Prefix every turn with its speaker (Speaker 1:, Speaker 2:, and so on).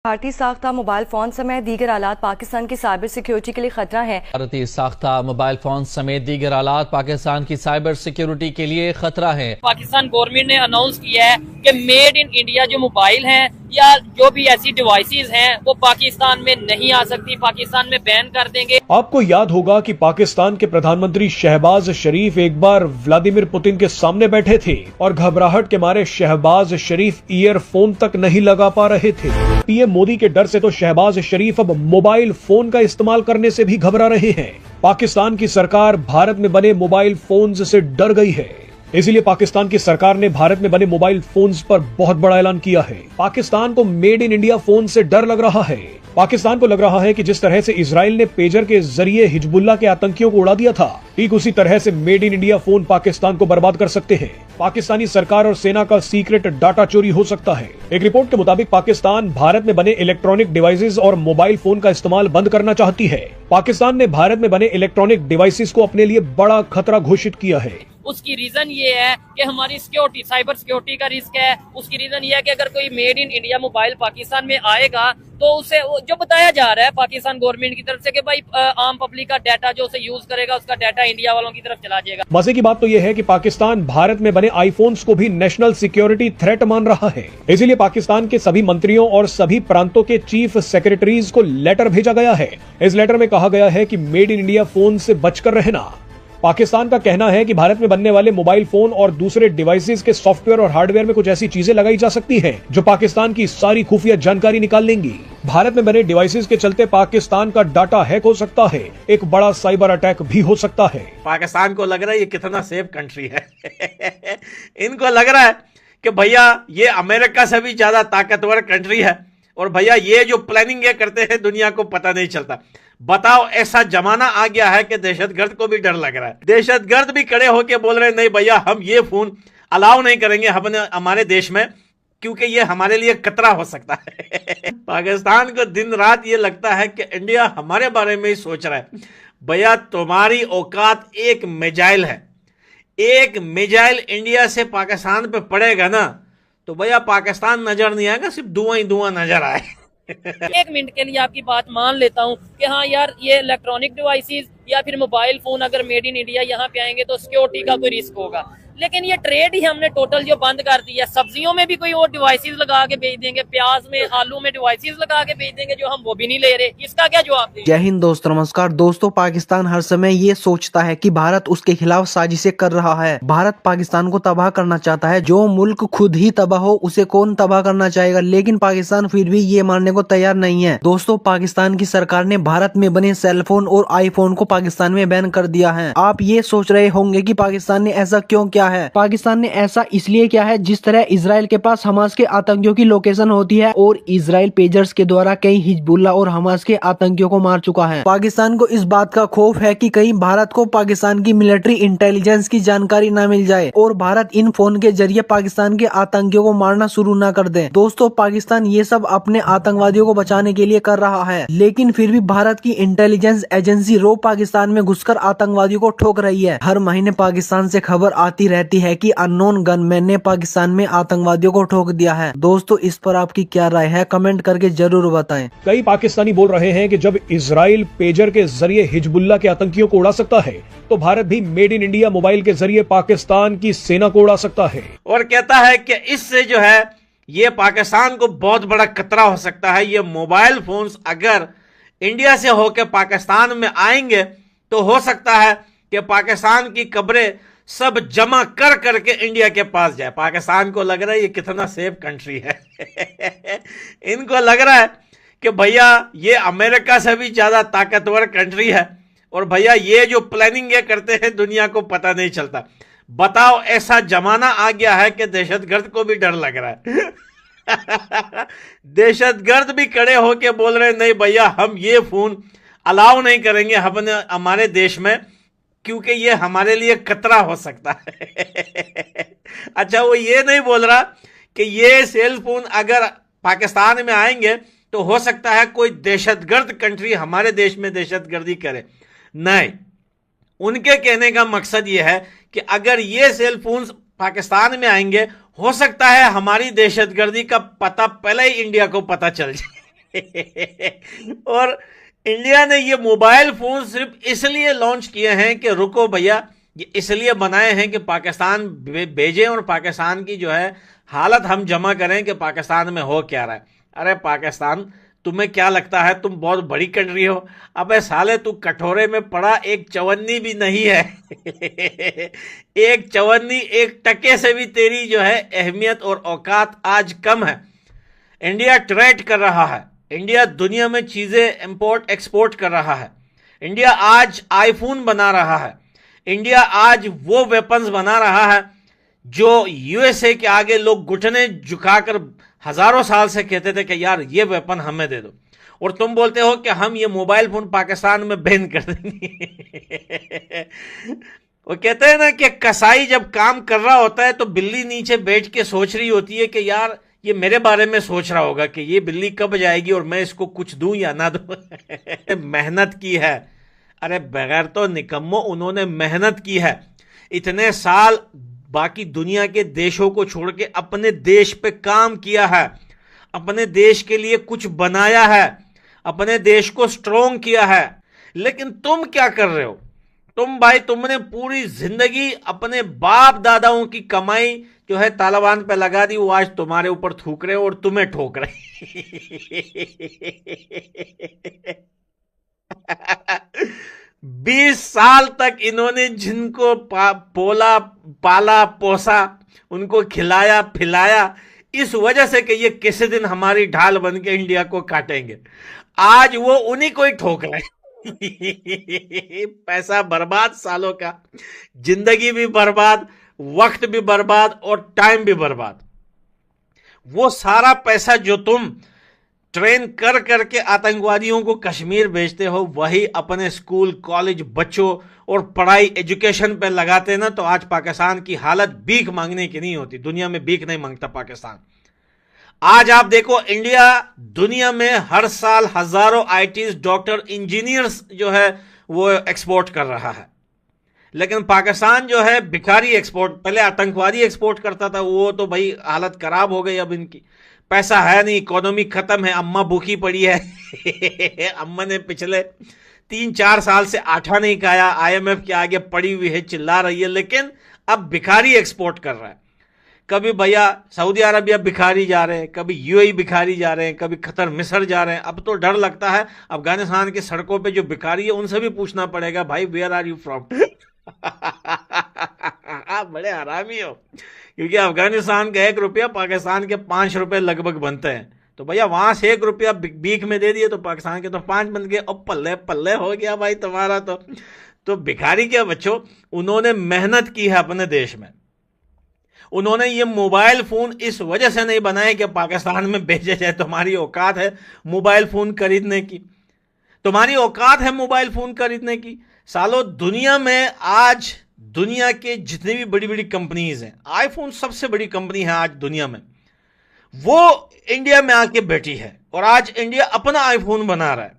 Speaker 1: भारतीय साख्ता mobile phone समेत दीगर आलात पाकिस्तान की साइबर सिक्योरिटी के लिए खतरा है।
Speaker 2: भारतीय साख्ता मोबाइल फोन समेत दीगर आलात पाकिस्तान की साइबर सिक्योरिटी के लिए खतरा है।
Speaker 3: पाकिस्तान गवर्नमेंट ने अनाउंस किया है कि मेड इन इंडिया जो मोबाइल हैं या जो भी ऐसी डिवाइसेस हैं वो पाकिस्तान में नहीं आ सकती, पाकिस्तान में बैन कर देंगे।
Speaker 4: आपको याद होगा कि पाकिस्तान के प्रधानमंत्री शहबाज शरीफ एक बार व्लादिमीर पुतिन के सामने बैठे थे और घबराहट के मारे शहबाज शरीफ ईयरफोन तक नहीं लगा पा रहे थे। पीएम मोदी के डर से तो शहबाज शरीफ अब मोबाइल फोन का इस्तेमाल करने से भी घबरा रहे हैं। पाकिस्तान की सरकार भारत में बने मोबाइल फोन्स से डर गई है, इसीलिए पाकिस्तान की सरकार ने भारत में बने मोबाइल फोन्स पर बहुत बड़ा ऐलान किया है। पाकिस्तान को मेड इन इंडिया फोन से डर लग रहा है। पाकिस्तान को लग रहा है कि जिस तरह से इजराइल ने पेजर के जरिए हिजबुल्लाह के आतंकियों को उड़ा दिया था, ठीक उसी तरह से made in India phone Pakistan को बर्बाद कर सकते हैं। पाकिस्तानी सरकार और सेना का सीक्रेट डाटा चोरी हो सकता है। एक रिपोर्ट के मुताबिक पाकिस्तान भारत में बने इलेक्ट्रॉनिक डिवाइसेस और मोबाइल फोन का इस्तेमाल बंद करना चाहती है। पाकिस्तान ने भारत में बने इलेक्ट्रॉनिक डिवाइसेस को अपने लिए बड़ा खतरा घोषित किया है।
Speaker 3: उसकी रीजन ये है कि हमारी सिक्योरिटी, साइबर सिक्योरिटी का रिस्क है। उसकी रीजन ये है कि अगर कोई made in India mobile Pakistan में आएगा तो उसे जो बताया जा रहा है पाकिस्तान गवर्नमेंट की तरफ से कि भाई आम पब्लिक का डाटा जो उसे यूज करेगा उसका डाटा इंडिया वालों की तरफ चला जाएगा।
Speaker 4: मजे की बात तो यह है कि पाकिस्तान भारत में बने आईफोन्स को भी नेशनल सिक्योरिटी थ्रेट मान रहा है। इसीलिए पाकिस्तान के सभी मंत्रियों और सभी प्रांतों के चीफ सेक्रेटरीज को लेटर भेजा गया है। इस लेटर में कहा गया है कि मेड इन इंडिया फोन से बचकर रहना। पाकिस्तान का कहना है कि भारत में बनने वाले मोबाइल फोन और दूसरे डिवाइसेस के सॉफ्टवेयर और हार्डवेयर में कुछ ऐसी चीजें लगाई जा सकती हैं जो पाकिस्तान की सारी खुफिया जानकारी निकाल लेंगी। भारत में बने डिवाइसेस के चलते पाकिस्तान का डाटा हैक हो सकता है, एक बड़ा साइबर अटैक भी हो सकता है।
Speaker 5: पाकिस्तान को लग रहा है ये कितना सेफ कंट्री है। इनको लग रहा है कि भैया ये अमेरिका से भी ज्यादा ताकतवर कंट्री है और भैया ये जो प्लानिंग ये करते हैं दुनिया को पता नहीं चलता। बताओ, ऐसा जमाना आ गया है कि दहशतगर्द को भी डर लग रहा है। दहशतगर्द भी खड़े होकर बोल रहे हैं नहीं भैया हम ये फोन अलाउ नहीं करेंगे हमारे देश में, क्योंकि ये हमारे लिए खतरा हो सकता है। पाकिस्तान को दिन रात ये लगता है कि इंडिया हमारे बारे में ही सोच रहा है। भैया तुम्हारी औकात एक मिसाइल है, एक मिसाइल इंडिया से पाकिस्तान पे पड़ेगा ना तो भैया पाकिस्तान नजर नहीं आएगा, सिर्फ धुआं ही धुआं नजर आए।
Speaker 3: एक मिनट के लिए आपकी बात मान लेता हूँ कि हाँ यार ये इलेक्ट्रॉनिक डिवाइसेस या फिर मोबाइल फोन अगर मेड इन इंडिया यहाँ पे आएंगे तो सिक्योरिटी का कोई रिस्क होगा, लेकिन ये ट्रेड ही हमने टोटल जो बंद कर दिया। सब्जियों में भी कोई और डिवाइसेस लगा के बेच देंगे, प्याज में आलू में डिवाइसेस लगा के बेच देंगे जो हम वो भी नहीं ले रहे। इसका क्या जवाब दें?
Speaker 6: जय हिंद दोस्तों, नमस्कार दोस्तों। पाकिस्तान हर समय ये सोचता है कि भारत उसके खिलाफ साजिशें कर रहा है। भारत पाकिस्तान को तबाह करना चाहता है। जो मुल्क खुद ही तबाह हो उसे कौन तबाह करना चाहेगा, लेकिन पाकिस्तान फिर भी ये मानने को तैयार नहीं है। दोस्तों, पाकिस्तान की सरकार ने भारत में बने सेलफोन और आईफोन को पाकिस्तान में बैन कर दिया है। आप ये सोच रहे होंगे कि पाकिस्तान ने ऐसा क्यों किया है। पाकिस्तान ने ऐसा इसलिए किया है, जिस तरह इजराइल के पास हमास के आतंकियों की लोकेशन होती है और इजराइल पेजर्स के द्वारा कई हिजबुल्लाह और हमास के आतंकियों को मार चुका है। पाकिस्तान को इस बात का खौफ है कि कहीं भारत को पाकिस्तान की मिलिट्री इंटेलिजेंस की जानकारी न मिल जाए और भारत इन फोन के जरिए पाकिस्तान के आतंकियों को मारना शुरू न कर दे। दोस्तों, पाकिस्तान ये सब अपने आतंकवादियों को बचाने के लिए कर रहा है, लेकिन फिर भी भारत की इंटेलिजेंस एजेंसी रोज पाकिस्तान में घुसकर आतंकवादियों को ठोक रही है। हर महीने पाकिस्तान से खबर आती रहती है कि अननोन गनमैन ने पाकिस्तान में आतंकवादियों को ठोक दिया है। दोस्तों, इस पर आपकी क्या राय है, कमेंट करके जरूर बताएं।
Speaker 4: कई पाकिस्तानी बोल रहे हैं कि जब इजराइल पेजर के जरिए हिजबुल्लाह के आतंकियों को उड़ा सकता है तो भारत भी मेड इन इंडिया मोबाइल के जरिए पाकिस्तान की सेना को उड़ा सकता है।
Speaker 5: और कहता है कि इससे जो है ये पाकिस्तान को बहुत बड़ा खतरा हो सकता है। ये मोबाइल फोन्स अगर इंडिया से होकर पाकिस्तान में आएंगे तो हो सकता है कि पाकिस्तान की कब्रें सब जमा कर करके इंडिया के पास जाए। पाकिस्तान को लग रहा है ये कितना सेफ कंट्री है। इनको लग रहा है कि भैया ये अमेरिका से भी ज्यादा ताकतवर कंट्री है और भैया ये जो प्लानिंग ये करते हैं दुनिया को पता नहीं चलता। बताओ, ऐसा जमाना आ गया है कि दहशतगर्द को भी डर लग रहा है। दहशतगर्द भी खड़े होके बोल रहे हैं नहीं भैया हम ये फोन अलाउ नहीं करेंगे हमारे देश में, क्योंकि ये हमारे लिए खतरा हो सकता है। अच्छा, वो ये नहीं बोल रहा कि ये सेल फोन अगर पाकिस्तान में आएंगे तो हो सकता है कोई दहशतगर्द कंट्री हमारे देश में दहशतगर्दी करे। नहीं, उनके कहने का मकसद ये है कि अगर ये सेल फोन पाकिस्तान में आएंगे हो सकता है हमारी दहशतगर्दी का पता पहले ही इंडिया को पता चल जाए। और इंडिया ने ये मोबाइल फोन सिर्फ इसलिए लॉन्च किए हैं कि रुको भैया, ये इसलिए बनाए हैं कि पाकिस्तान भेजें और पाकिस्तान की जो है हालत हम जमा करें कि पाकिस्तान में हो क्या रहा है। अरे पाकिस्तान, तुम्हें क्या लगता है तुम बहुत बड़ी कंट्री हो? अबे साले, तू कटोरे में पड़ा एक चवन्नी भी नहीं है। एक चवन्नी, एक टके से भी तेरी जो है अहमियत और औकात आज कम है। इंडिया ट्रेड कर रहा है, इंडिया दुनिया में चीजें इंपोर्ट एक्सपोर्ट कर रहा है, इंडिया आज आईफोन बना रहा है, इंडिया आज वो वेपन्स बना रहा है जो यूएसए के आगे लोग घुटने झुकाकर हजारों साल से कहते थे कि यार ये वेपन हमें दे दो, और तुम बोलते हो कि हम ये मोबाइल फोन पाकिस्तान में बैन कर देंगे। वो कहते हैं ना कि कसाई जब काम कर रहा होता है तो बिल्ली नीचे बैठ के सोच रही होती है कि यार ये मेरे बारे में सोच रहा होगा कि ये बिल्ली कब जाएगी और मैं इसको कुछ दूं या ना दूं। मेहनत की है, अरे बगैर तो निकम्मो, उन्होंने मेहनत की है इतने साल, बाकी दुनिया के देशों को छोड़ के अपने देश पे काम किया है, अपने देश के लिए कुछ बनाया है, अपने देश को स्ट्रोंग किया है। लेकिन तुम क्या कर रहे हो? तुम भाई, तुमने पूरी जिंदगी अपने बाप दादाओं की कमाई जो है तालिबान पे लगा दी, वो आज तुम्हारे ऊपर थूक रहे हो और तुम्हें ठोक रहे। 20 साल तक इन्होंने जिनको पाला पोसा, उनको खिलाया पिलाया, इस वजह से कि ये किसी दिन हमारी ढाल बन के इंडिया को काटेंगे, आज वो उन्हीं को ही ठोक रहे। पैसा बर्बाद सालों का, जिंदगी भी बर्बाद, वक्त भी बर्बाद और टाइम भी बर्बाद। वो सारा पैसा जो तुम ट्रेन कर करके आतंकवादियों को कश्मीर भेजते हो, वही अपने स्कूल कॉलेज बच्चों और पढ़ाई एजुकेशन पे लगाते ना, तो आज पाकिस्तान की हालत भीख मांगने की नहीं होती। दुनिया में भीख नहीं मांगता पाकिस्तान। आज आप देखो, इंडिया दुनिया में हर साल हजारों आईटीज, डॉक्टर, इंजीनियर्स जो है वो एक्सपोर्ट कर रहा है, लेकिन पाकिस्तान जो है भिखारी एक्सपोर्ट, पहले आतंकवादी एक्सपोर्ट करता था, वो तो भाई हालत खराब हो गई। अब इनकी पैसा है नहीं, इकोनॉमी खत्म है, अम्मा भूखी पड़ी है। अम्मा ने पिछले 3-4 साल से आटा नहीं खाया, IMF के आगे पड़ी हुई है, चिल्ला रही है, लेकिन अब भिखारी एक्सपोर्ट कर रहा है। कभी भैया सऊदी अरबिया भिखारी जा रहे हैं, कभी UAE भिखारी जा रहे हैं, कभी कतर मिस्र जा रहे हैं। अब तो डर लगता है अफगानिस्तान की सड़कों पे जो भिखारी है उनसे भी पूछना पड़ेगा, भाई वेयर आर यू फ्रॉम? आप बड़े हरामी हो, क्योंकि अफगानिस्तान का 1 रुपया पाकिस्तान के 5 रुपए लगभग बनते हैं। तो भैया वहां से 1 रुपया भीख में दे दिए तो पाकिस्तान के तो 5 बन गए। और पल्ले पल्ले हो गया भाई तुम्हारा। तो भिखारी क्या बच्चों, उन्होंने मेहनत की है अपने देश में। उन्होंने ये मोबाइल फोन इस वजह से नहीं बनाए कि पाकिस्तान में भेजे जाए। तुम्हारी औकात है मोबाइल फोन खरीदने की? तुम्हारी औकात है मोबाइल फोन खरीदने की? सालों, दुनिया में आज दुनिया के जितनी भी बड़ी बड़ी कंपनीज हैं, आईफोन सबसे बड़ी कंपनी है आज दुनिया में, वो इंडिया में आके बैठी है और आज इंडिया अपना आईफोन बना रहा है।